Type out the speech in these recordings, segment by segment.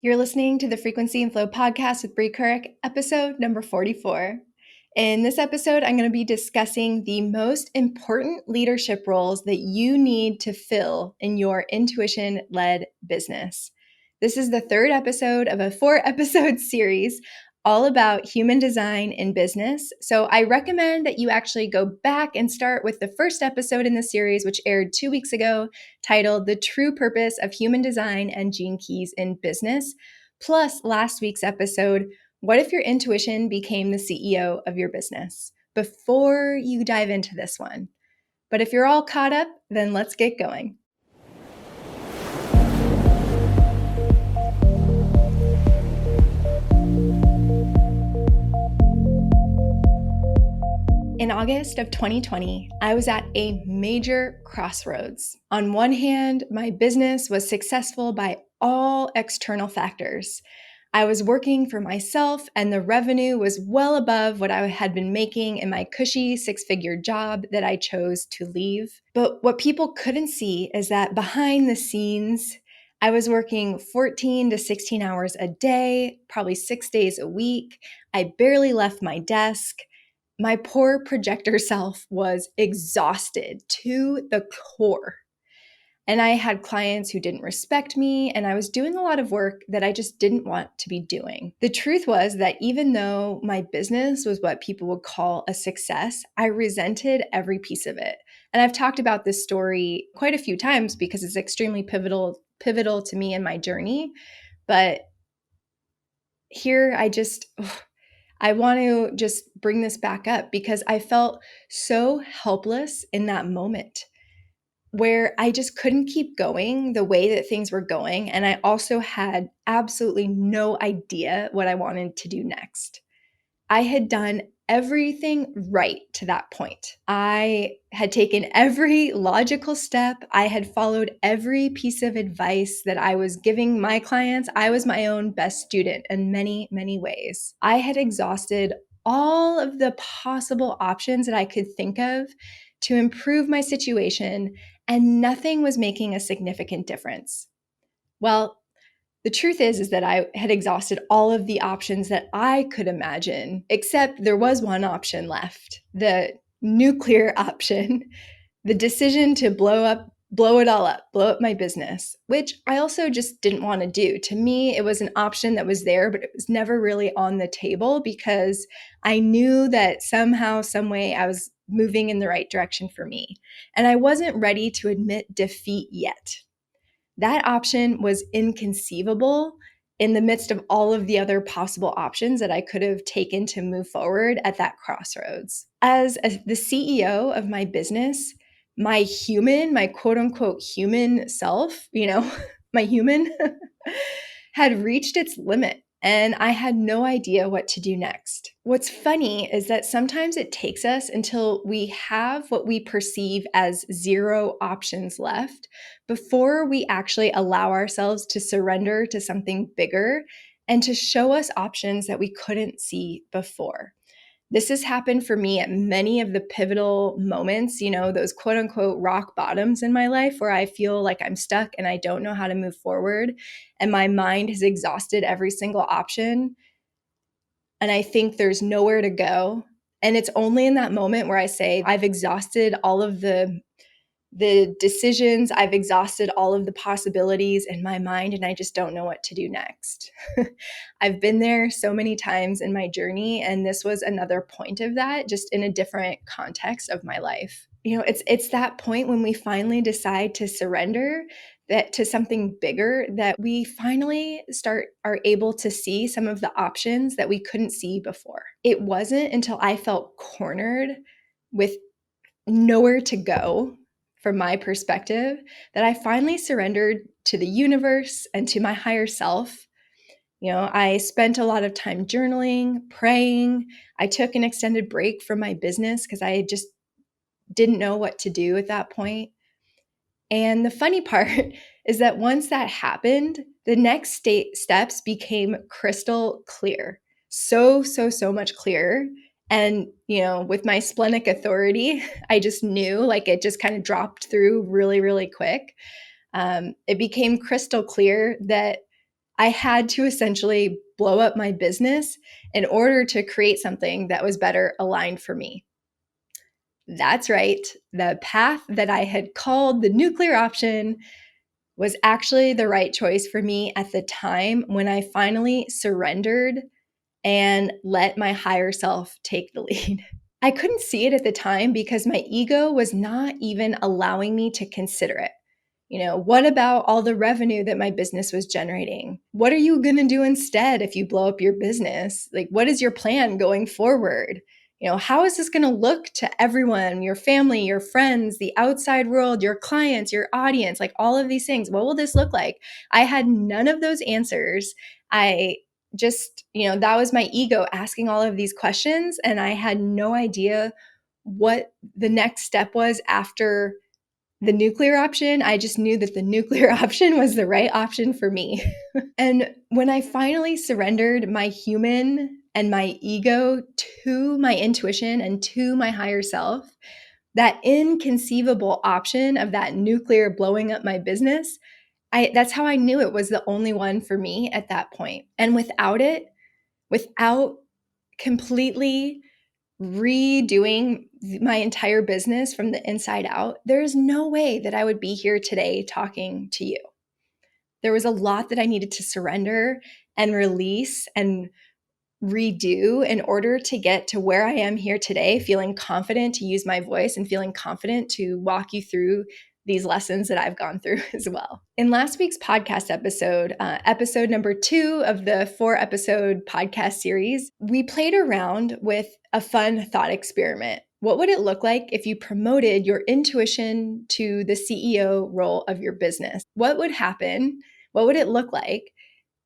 You're listening to the Frequency and Flow podcast with Brie Couric, episode number 44. In this episode, I'm going to be discussing the most important leadership roles that you need to fill in your intuition-led business. This is the third episode of a 4-episode series all about human design in business. So I recommend that you actually go back and start with the first episode in the series, which aired 2 weeks ago, titled The True Purpose of Human Design and Gene Keys in Business, plus last week's episode, What if your intuition became the CEO of your business? Before you dive into this one. But if you're all caught up, then let's get going. In August of 2020, I was at a major crossroads. On one hand, my business was successful by all external factors. I was working for myself and the revenue was well above what I had been making in my cushy 6-figure job that I chose to leave. But what people couldn't see is that behind the scenes, I was working 14 to 16 hours a day, probably 6 days a week. I barely left my desk. My poor projector self was exhausted to the core. And I had clients who didn't respect me, and I was doing a lot of work that I just didn't want to be doing. The truth was that even though my business was what people would call a success, I resented every piece of it. And I've talked about this story quite a few times because it's extremely pivotal to me in my journey. But here I want to just bring this back up because I felt so helpless in that moment where I just couldn't keep going the way that things were going. And I also had absolutely no idea what I wanted to do next. I had done everything right to that point. I had taken every logical step. I had followed every piece of advice that I was giving my clients. I was my own best student in many, many ways. I had exhausted all of the possible options that I could think of to improve my situation, and nothing was making a significant difference. Well, the truth is that I had exhausted all of the options that I could imagine, except there was one option left, the nuclear option, the decision to blow up my business, which I also just didn't want to do. To me, it was an option that was there, but it was never really on the table because I knew that somehow, some way I was moving in the right direction for me. And I wasn't ready to admit defeat yet. That option was inconceivable in the midst of all of the other possible options that I could have taken to move forward at that crossroads. As the CEO of my business, my quote unquote human self, my human had reached its limit. And I had no idea what to do next. What's funny is that sometimes it takes us until we have what we perceive as 0 options left before we actually allow ourselves to surrender to something bigger and to show us options that we couldn't see before. This has happened for me at many of the pivotal moments, those quote unquote rock bottoms in my life where I feel like I'm stuck and I don't know how to move forward. And my mind has exhausted every single option. And I think there's nowhere to go. And it's only in that moment where I say, I've exhausted all of the decisions, I've exhausted all of the possibilities in my mind, and I just don't know what to do next. I've been there so many times in my journey, and this was another point of that, just in a different context of my life. It's that point when we finally decide to surrender that to something bigger, that we finally are able to see some of the options that we couldn't see before. It wasn't until I felt cornered with nowhere to go from my perspective that I finally surrendered to the universe and to my higher self. I spent a lot of time journaling, praying. I took an extended break from my business because I just didn't know what to do at that point. And the funny part is that once that happened, the next steps became crystal clear. So much clearer. And, with my splenic authority, I just knew, like it just kind of dropped through really, really quick. It became crystal clear that I had to essentially blow up my business in order to create something that was better aligned for me. That's right. The path that I had called the nuclear option was actually the right choice for me at the time when I finally surrendered and let my higher self take the lead. I couldn't see it at the time because my ego was not even allowing me to consider it. What about all the revenue that my business was generating? What are you going to do instead if you blow up your business? Like, what is your plan going forward? How is this going to look to everyone, your family, your friends, the outside world, your clients, your audience, like all of these things? What will this look like? I had none of those answers. I just, that was my ego asking all of these questions. And I had no idea what the next step was after the nuclear option. I just knew that the nuclear option was the right option for me. And when I finally surrendered my human and my ego to my intuition and to my higher self, that inconceivable option of that nuclear blowing up my business, that's how I knew it was the only one for me at that point. And without it, without completely redoing my entire business from the inside out, there's no way that I would be here today talking to you. There was a lot that I needed to surrender and release and redo in order to get to where I am here today, feeling confident to use my voice and feeling confident to walk you through these lessons that I've gone through as well. In last week's podcast episode, episode number 2 of the 4-episode podcast series, we played around with a fun thought experiment. What would it look like if you promoted your intuition to the CEO role of your business? What would happen? What would it look like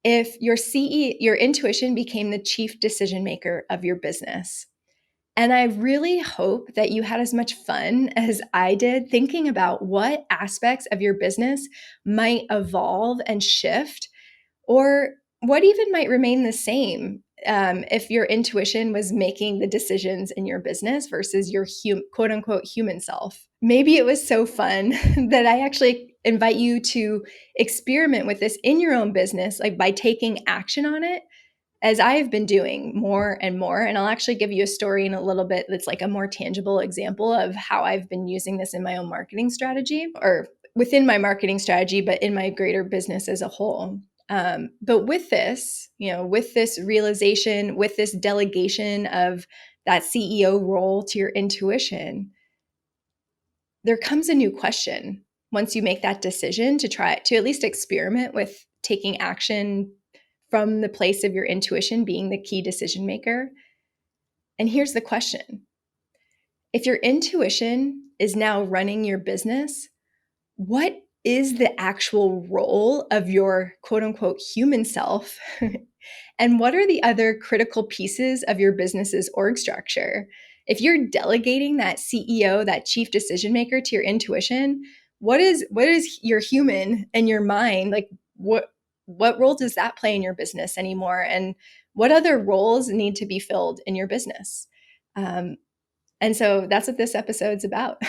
if your intuition became the chief decision maker of your business? And I really hope that you had as much fun as I did thinking about what aspects of your business might evolve and shift, or what even might remain the same if your intuition was making the decisions in your business versus your quote unquote human self. Maybe it was so fun that I actually invite you to experiment with this in your own business, like by taking action on it, as I've been doing more and more. And I'll actually give you a story in a little bit that's like a more tangible example of how I've been using this in my own marketing strategy, or within my marketing strategy, but in my greater business as a whole. But with this, with this realization, with this delegation of that CEO role to your intuition, there comes a new question once you make that decision to try to at least experiment with taking action from the place of your intuition being the key decision maker. And here's the question. If your intuition is now running your business, what is the actual role of your quote unquote human self? And what are the other critical pieces of your business's org structure? If you're delegating that CEO, that chief decision maker to your intuition, what is your human and your mind? Like what role does that play in your business anymore? And what other roles need to be filled in your business? And so that's what this episode's about.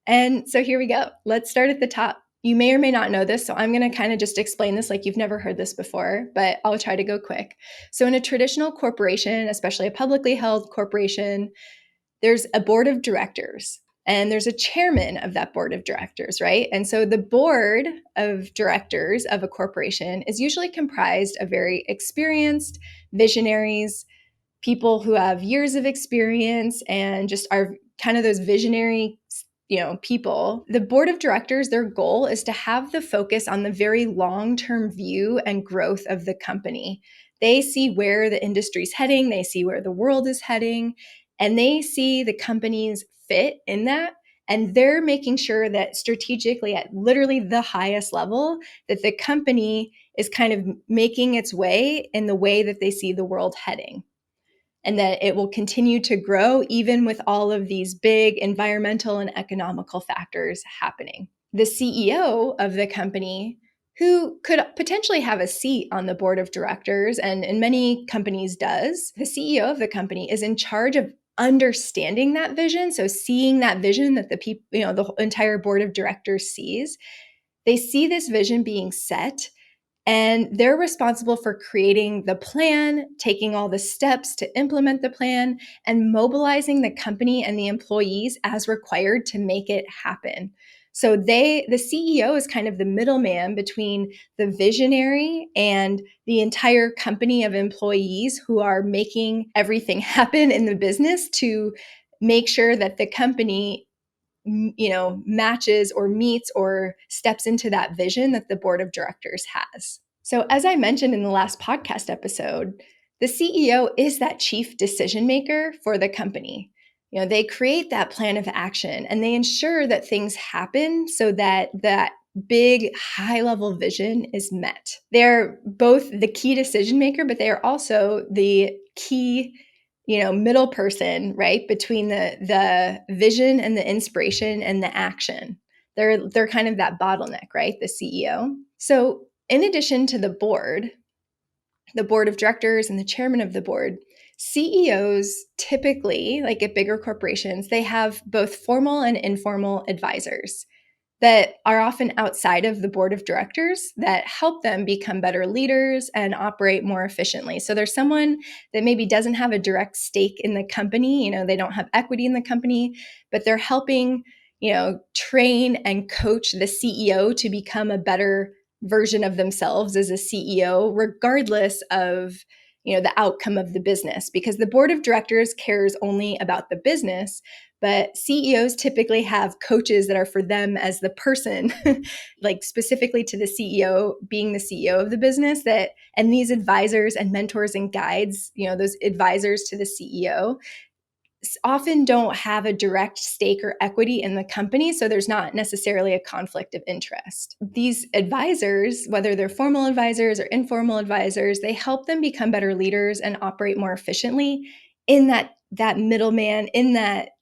And so here we go. Let's start at the top. You may or may not know this, so I'm going to kind of just explain this like you've never heard this before, but I'll try to go quick. So in a traditional corporation, especially a publicly held corporation, there's a board of directors and there's a chairman of that board of directors, right? And so the board of directors of a corporation is usually comprised of very experienced visionaries, people who have years of experience and just are kind of those visionary people. The board of directors, their goal is to have the focus on the very long-term view and growth of the company. They see where the industry's heading, they see where the world is heading, and they see the company's fit in that. And they're making sure that strategically at literally the highest level, that the company is kind of making its way in the way that they see the world heading, and that it will continue to grow even with all of these big environmental and economical factors happening. The CEO of the company, who could potentially have a seat on the board of directors, and in many companies does, the CEO of the company is in charge of understanding that vision. So seeing that vision that the entire board of directors sees, they see this vision being set, And they're responsible for creating the plan, taking all the steps to implement the plan, and mobilizing the company and the employees as required to make it happen. So the CEO is kind of the middleman between the visionary and the entire company of employees who are making everything happen in the business to make sure that the company matches or meets or steps into that vision that the board of directors has. So, as I mentioned in the last podcast episode, the CEO is that chief decision maker for the company. They create that plan of action and they ensure that things happen so that that big high level vision is met. They're both the key decision maker, but they are also the key middle person, right, between the vision and the inspiration and the action. They're kind of that bottleneck, right, the CEO. So in addition to the board of directors and the chairman of the board, CEOs typically, like at bigger corporations, they have both formal and informal advisors that are often outside of the board of directors that help them become better leaders and operate more efficiently. So there's someone that maybe doesn't have a direct stake in the company, they don't have equity in the company, but they're helping, train and coach the CEO to become a better version of themselves as a CEO, regardless of the outcome of the business, because the board of directors cares only about the business. But CEOs typically have coaches that are for them as the person, like specifically to the CEO, being the CEO of the business, and these advisors and mentors and guides, those advisors to the CEO often don't have a direct stake or equity in the company, so there's not necessarily a conflict of interest. These advisors, whether they're formal advisors or informal advisors, they help them become better leaders and operate more efficiently in that middleman, in that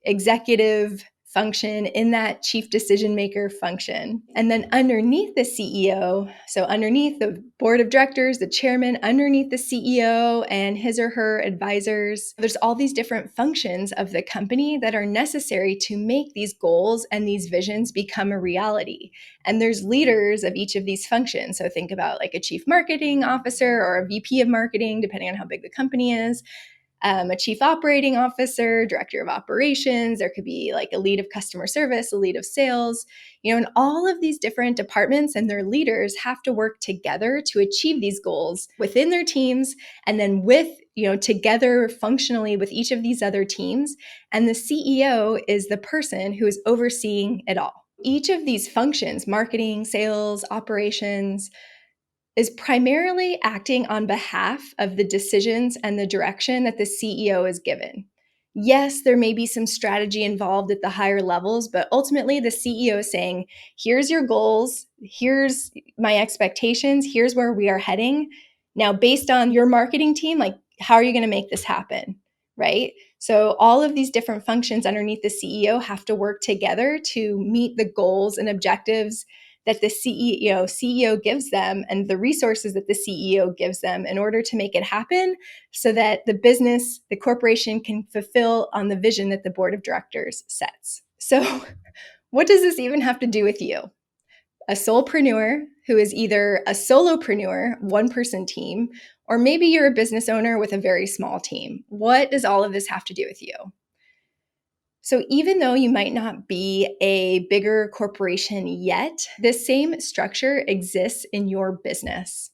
executive function, in that chief decision maker function. And then underneath the CEO, so underneath the board of directors, the chairman, underneath the CEO and his or her advisors, there's all these different functions of the company that are necessary to make these goals and these visions become a reality. And there's leaders of each of these functions. So think about like a chief marketing officer or a VP of marketing, depending on how big the company is. A chief operating officer, director of operations. There could be like a lead of customer service, a lead of sales, and all of these different departments and their leaders have to work together to achieve these goals within their teams and then together functionally with each of these other teams. And the CEO is the person who is overseeing it all. Each of these functions, marketing, sales, operations, is primarily acting on behalf of the decisions and the direction that the CEO is given. Yes, there may be some strategy involved at the higher levels, but ultimately the CEO is saying, here's your goals, here's my expectations, here's where we are heading. Now, based on your marketing team, like, how are you going to make this happen, right? So all of these different functions underneath the CEO have to work together to meet the goals and objectives that the CEO gives them and the resources that the CEO gives them in order to make it happen so that the business, the corporation can fulfill on the vision that the board of directors sets. So what does this even have to do with you? A solopreneur who is either a solopreneur, one-person team, or maybe you're a business owner with a very small team. What does all of this have to do with you? So even though you might not be a bigger corporation yet, the same structure exists in your business.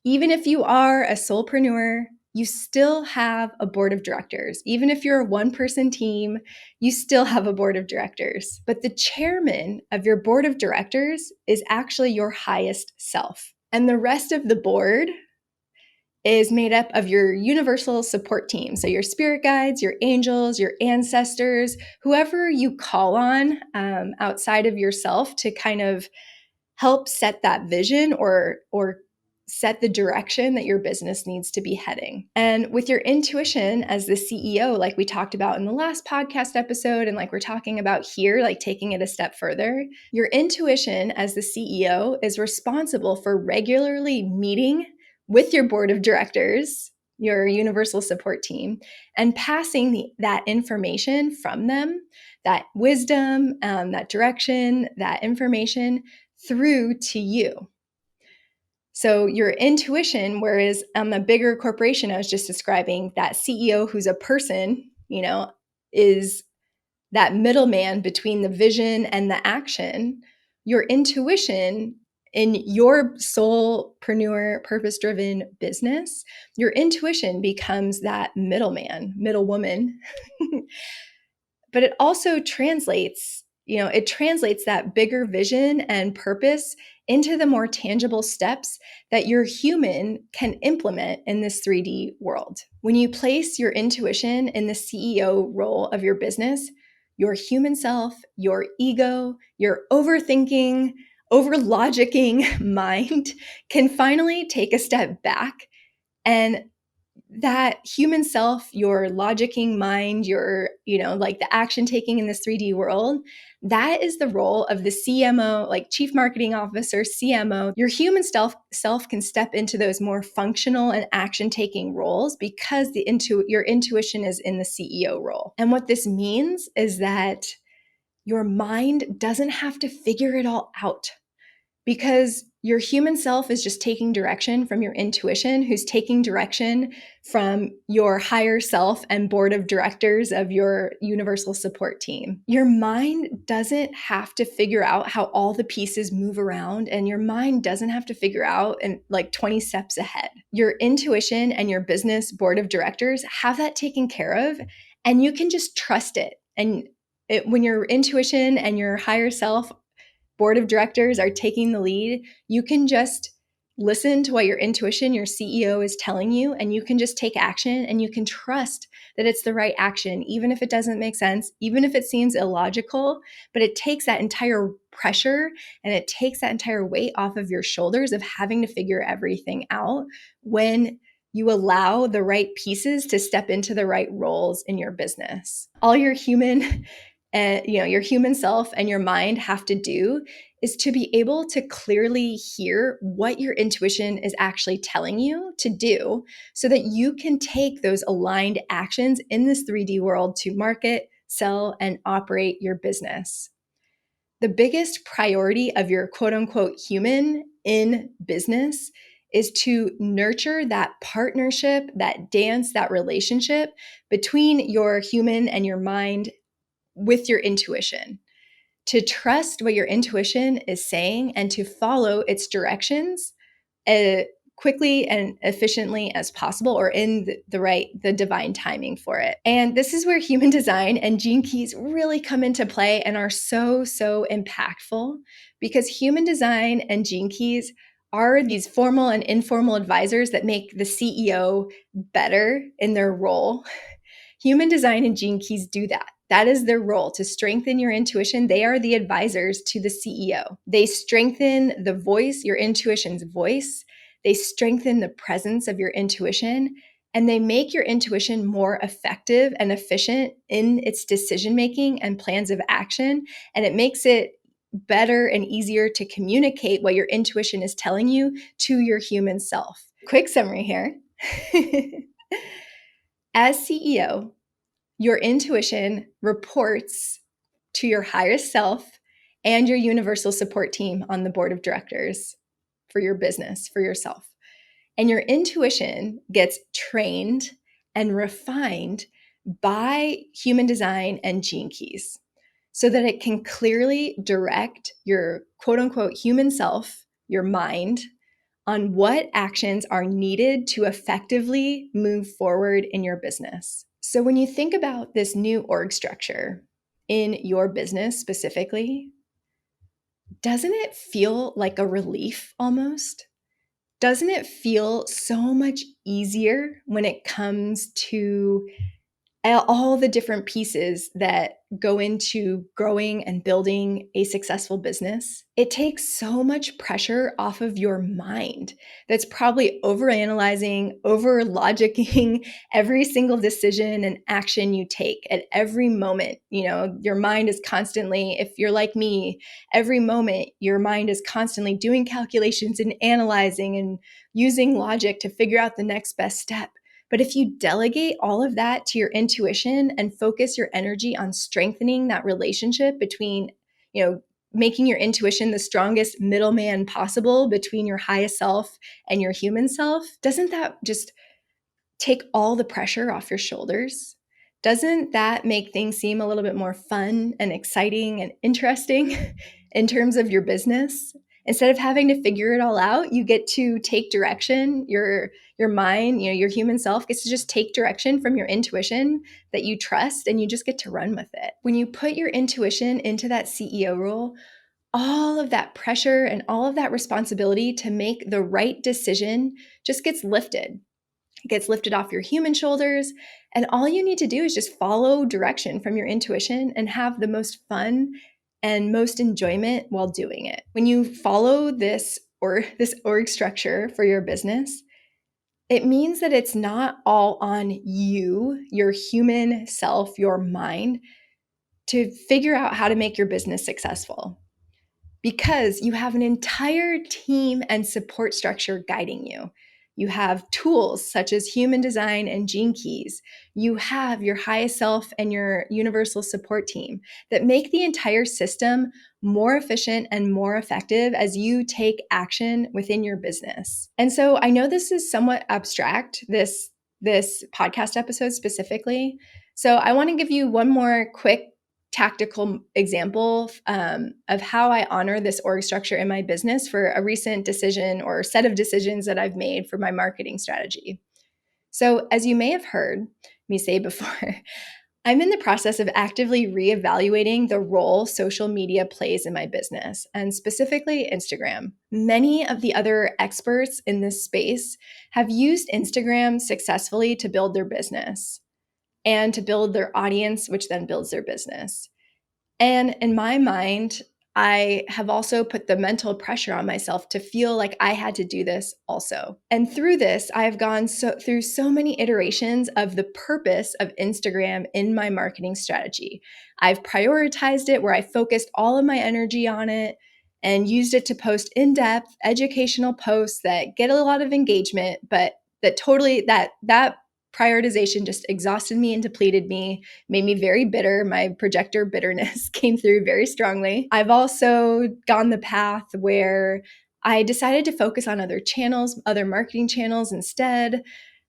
Even if you are a solopreneur, you still have a board of directors. Even if you're a one-person team, you still have a board of directors. But the chairman of your board of directors is actually your highest self. And the rest of the board is made up of your universal support team. So your spirit guides, your angels, your ancestors, whoever you call on outside of yourself to kind of help set that vision or set the direction that your business needs to be heading. And with your intuition as the CEO, like we talked about in the last podcast episode, and like we're talking about here, like taking it a step further, your intuition as the CEO is responsible for regularly meeting with your board of directors, your universal support team, and passing that information from them, that wisdom, that direction, that information through to you. So your intuition, whereas a bigger corporation I was just describing, that CEO who's a person, is that middleman between the vision and the action. Your intuition in your solopreneur, purpose-driven business, your intuition becomes that middleman, middle woman. But it also translates, it translates that bigger vision and purpose into the more tangible steps that your human can implement in this 3D world. When you place your intuition in the CEO role of your business, your human self, your ego, your overthinking, over logicking mind can finally take a step back, and that human self, your logicking mind, your, like the action taking in this 3D world, that is the role of the CMO, like chief marketing officer, CMO. Your human self can step into those more functional and action taking roles because your intuition is in the CEO role. And what this means is that your mind doesn't have to figure it all out, because your human self is just taking direction from your intuition, who's taking direction from your higher self and board of directors of your universal support team. Your mind doesn't have to figure out how all the pieces move around, and your mind doesn't have to figure out in like 20 steps ahead. Your intuition and your business board of directors have that taken care of, and you can just trust it. And when your intuition and your higher self board of directors are taking the lead, you can just listen to what your intuition, your CEO is telling you, and you can just take action, and you can trust that it's the right action, even if it doesn't make sense, even if it seems illogical. But it takes that entire pressure and it takes that entire weight off of your shoulders of having to figure everything out when you allow the right pieces to step into the right roles in your business. All your human your human self and your mind have to do is to be able to clearly hear what your intuition is actually telling you to do, so that you can take those aligned actions in this 3D world to market, sell, and operate your business. The biggest priority of your quote unquote human in business is to nurture that partnership, that dance, that relationship between your human and your mind with your intuition, to trust what your intuition is saying and to follow its directions quickly and efficiently as possible, or in the divine timing for it. And this is where human design and gene keys really come into play and are so impactful, because human design and gene keys are these formal and informal advisors that make the CEO better in their role. Human design and gene keys do that. That is their role, to strengthen your intuition. They are the advisors to the CEO. They strengthen the voice, your intuition's voice. They strengthen the presence of your intuition, and they make your intuition more effective and efficient in its decision-making and plans of action. And it makes it better and easier to communicate what your intuition is telling you to your human self. Quick summary here. As CEO, your intuition reports to your highest self and your universal support team on the board of directors for your business, for yourself. And your intuition gets trained and refined by human design and gene keys, so that it can clearly direct your quote unquote human self, your mind, on what actions are needed to effectively move forward in your business. So when you think about this new org structure in your business specifically, doesn't it feel like a relief almost? Doesn't it feel so much easier when it comes to all the different pieces that go into growing and building a successful business? It takes so much pressure off of your mind that's probably overanalyzing, over logicking every single decision and action you take at every moment. Your mind is constantly, if you're like me, every moment your mind is constantly doing calculations and analyzing and using logic to figure out the next best step. But if you delegate all of that to your intuition and focus your energy on strengthening that relationship between, making your intuition the strongest middleman possible between your highest self and your human self, doesn't that just take all the pressure off your shoulders? Doesn't that make things seem a little bit more fun and exciting and interesting in terms of your business? Instead of having to figure it all out, you get to take direction. Your mind, your human self gets to just take direction from your intuition that you trust, and you just get to run with it. When you put your intuition into that CEO role, all of that pressure and all of that responsibility to make the right decision just gets lifted. It gets lifted off your human shoulders, and all you need to do is just follow direction from your intuition and have the most fun and most enjoyment while doing it. When you follow this org structure for your business, it means that it's not all on you, your human self, your mind, to figure out how to make your business successful, because you have an entire team and support structure guiding you. You have tools such as human design and gene keys. You have your highest self and your universal support team that make the entire system more efficient and more effective as you take action within your business. And so I know this is somewhat abstract, this podcast episode specifically. So I want to give you one more quick tactical example of how I honor this org structure in my business for a recent decision or set of decisions that I've made for my marketing strategy. So, as you may have heard me say before, I'm in the process of actively reevaluating the role social media plays in my business, and specifically Instagram. Many of the other experts in this space have used Instagram successfully to build their business and to build their audience, which then builds their business. And in my mind, I have also put the mental pressure on myself to feel like I had to do this also. And through this, I have gone through so many iterations of the purpose of Instagram in my marketing strategy. I've prioritized it where I focused all of my energy on it and used it to post in-depth educational posts that get a lot of engagement, but that prioritization just exhausted me and depleted me, made me very bitter. My projector bitterness came through very strongly. I've also gone the path where I decided to focus on other channels, other marketing channels instead,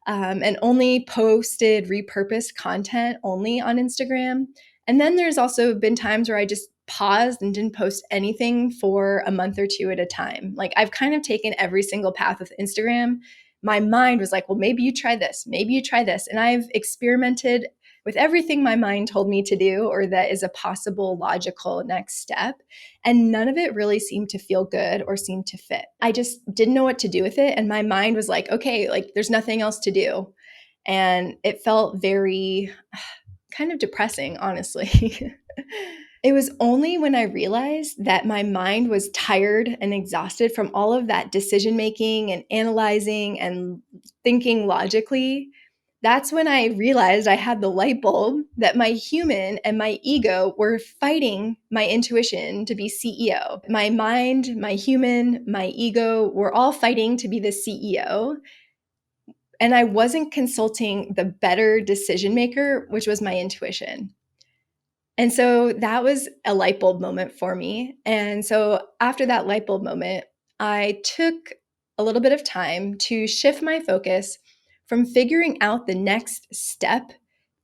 and only posted repurposed content only on Instagram. And then there's also been times where I just paused and didn't post anything for a month or two at a time. Like, I've kind of taken every single path with Instagram. My mind was like, well, maybe you try this, maybe you try this. And I've experimented with everything my mind told me to do, or that is a possible logical next step. And none of it really seemed to feel good or seem to fit. I just didn't know what to do with it. And my mind was like, okay, like there's nothing else to do. And it felt very kind of depressing, honestly. It was only when I realized that my mind was tired and exhausted from all of that decision making and analyzing and thinking logically. That's when I realized I had the light bulb that my human and my ego were fighting my intuition to be CEO. My mind, my human, my ego were all fighting to be the CEO. And I wasn't consulting the better decision maker, which was my intuition. And so that was a light bulb moment for me. And so after that light bulb moment, I took a little bit of time to shift my focus from figuring out the next step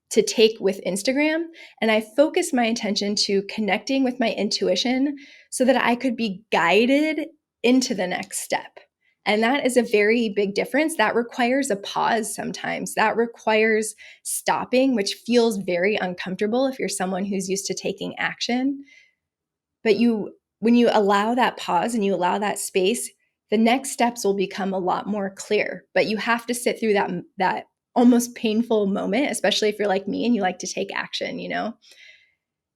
to take with Instagram. And I focused my attention to connecting with my intuition so that I could be guided into the next step. And that is a very big difference. That requires a pause sometimes. That requires stopping, which feels very uncomfortable if you're someone who's used to taking action. But when you allow that pause and you allow that space, the next steps will become a lot more clear. But you have to sit through that almost painful moment, especially if you're like me and you like to take action,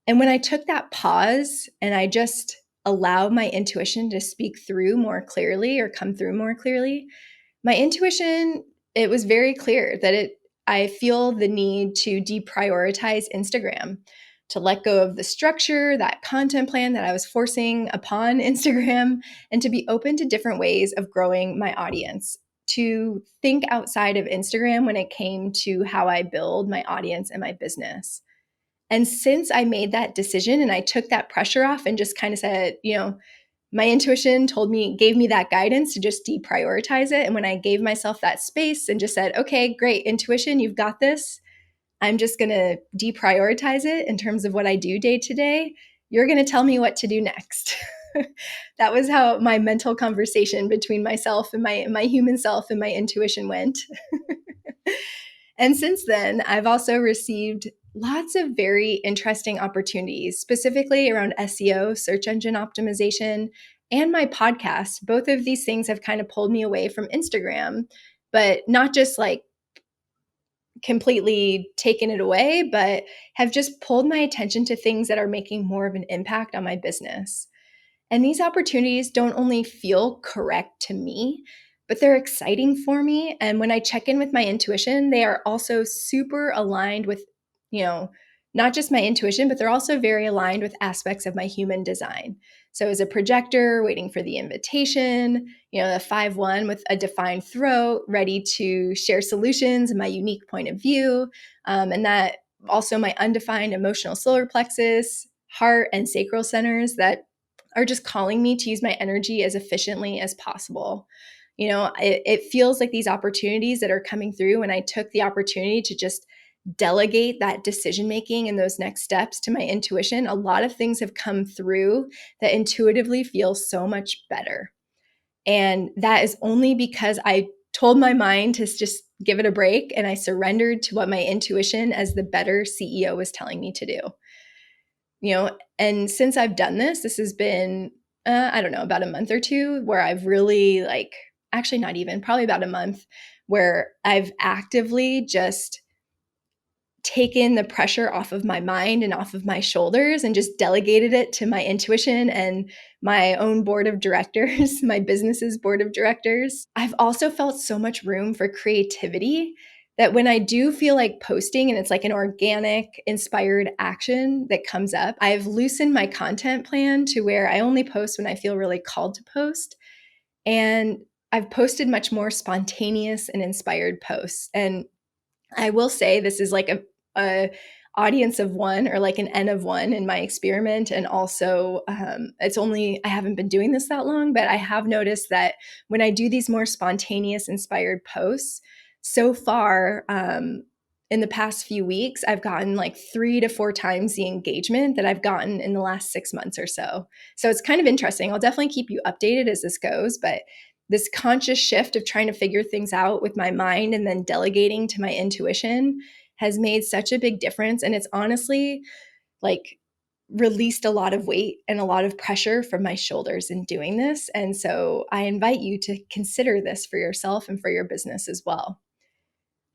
And when I took that pause and I just allow my intuition to speak through more clearly or come through more clearly, my intuition, it was very clear that I feel the need to deprioritize Instagram, to let go of the structure, that content plan that I was forcing upon Instagram, and to be open to different ways of growing my audience, to think outside of Instagram when it came to how I build my audience and my business. And since I made that decision and I took that pressure off and just kind of said, my intuition gave me that guidance to just deprioritize it. And when I gave myself that space and just said, okay, great, intuition, you've got this. I'm just going to deprioritize it in terms of what I do day to day. You're going to tell me what to do next. That was how my mental conversation between myself and my human self and my intuition went. And since then, I've also received lots of very interesting opportunities, specifically around SEO, search engine optimization, and my podcast. Both of these things have kind of pulled me away from Instagram, but not just like completely taken it away, but have just pulled my attention to things that are making more of an impact on my business. And these opportunities don't only feel correct to me, but they're exciting for me. And when I check in with my intuition, they are also super aligned with, you know, not just my intuition, but they're also very aligned with aspects of my human design. So as a projector waiting for the invitation, the 5-1 with a defined throat, ready to share solutions and my unique point of view. And that also my undefined emotional solar plexus, heart, and sacral centers that are just calling me to use my energy as efficiently as possible. It feels like these opportunities that are coming through, and I took the opportunity to just delegate that decision making and those next steps to my intuition. A lot of things have come through that intuitively feel so much better. And that is only because I told my mind to just give it a break and I surrendered to what my intuition as the better CEO was telling me to do. And since I've done this has been, I don't know, about a month or two where I've really actually not even, probably about a month where I've actively just taken the pressure off of my mind and off of my shoulders and just delegated it to my intuition and my own board of directors, my business's board of directors. I've also felt so much room for creativity that when I do feel like posting and it's like an organic, inspired action that comes up, I've loosened my content plan to where I only post when I feel really called to post. And I've posted much more spontaneous and inspired posts. And I will say this is like a audience of one or like an N of one in my experiment. And also I haven't been doing this that long, but I have noticed that when I do these more spontaneous inspired posts, so far in the past few weeks, I've gotten like 3 to 4 times the engagement that I've gotten in the last 6 months or so. So it's kind of interesting. I'll definitely keep you updated as this goes, but this conscious shift of trying to figure things out with my mind and then delegating to my intuition has made such a big difference. And it's honestly like released a lot of weight and a lot of pressure from my shoulders in doing this. And so I invite you to consider this for yourself and for your business as well.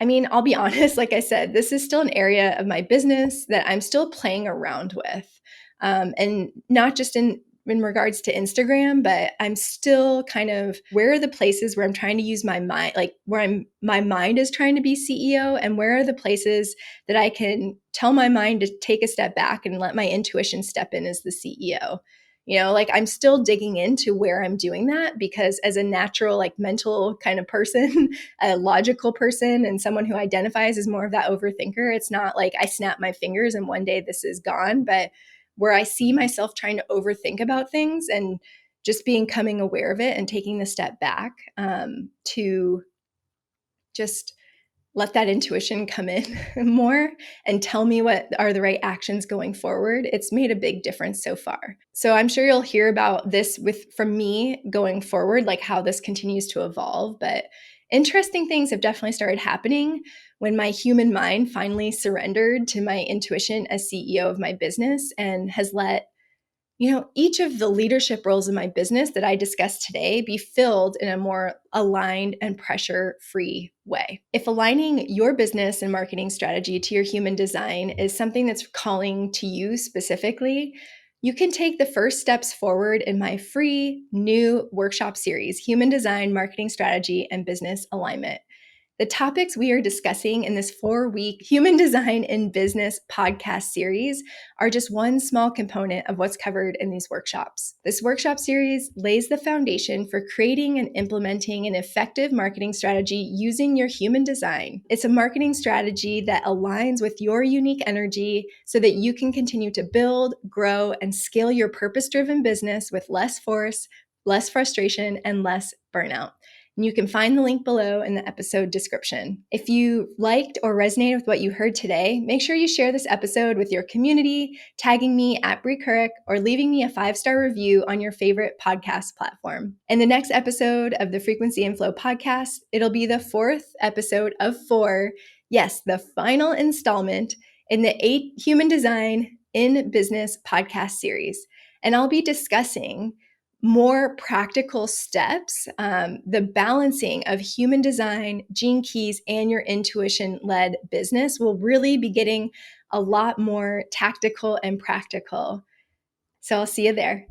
I mean, I'll be honest, like I said, this is still an area of my business that I'm still playing around with. And not just in regards to Instagram, but I'm still kind of, where are the places where I'm trying to use my mind, like my mind is trying to be CEO, and where are the places that I can tell my mind to take a step back and let my intuition step in as the CEO. I'm still digging into where I'm doing that, because as a natural, like mental kind of person, a logical person, and someone who identifies as more of that overthinker, it's not like I snap my fingers and one day this is gone, but where I see myself trying to overthink about things and just becoming aware of it and taking the step back to just let that intuition come in more and tell me what are the right actions going forward. It's made a big difference so far. So I'm sure you'll hear about this from me going forward, like how this continues to evolve. But interesting things have definitely started happening when my human mind finally surrendered to my intuition as CEO of my business and has let each of the leadership roles in my business that I discussed today be filled in a more aligned and pressure-free way. If aligning your business and marketing strategy to your human design is something that's calling to you specifically, you can take the first steps forward in my free new workshop series, Human Design, Marketing Strategy, and Business Alignment. The topics we are discussing in this 4-week Human Design in Business podcast series are just one small component of what's covered in these workshops. This workshop series lays the foundation for creating and implementing an effective marketing strategy using your human design. It's a marketing strategy that aligns with your unique energy so that you can continue to build, grow, and scale your purpose-driven business with less force, less frustration, and less burnout. And you can find the link below in the episode description. If you liked or resonated with what you heard today, make sure you share this episode with your community, tagging me at Brie Couric or leaving me a 5-star review on your favorite podcast platform. In the next episode of the Frequency and Flow podcast, it'll be the 4th episode of 4. Yes, the final installment in the 8 Human Design in Business podcast series. And I'll be discussing more practical steps, the balancing of human design, gene keys, and your intuition-led business will really be getting a lot more tactical and practical. So I'll see you there.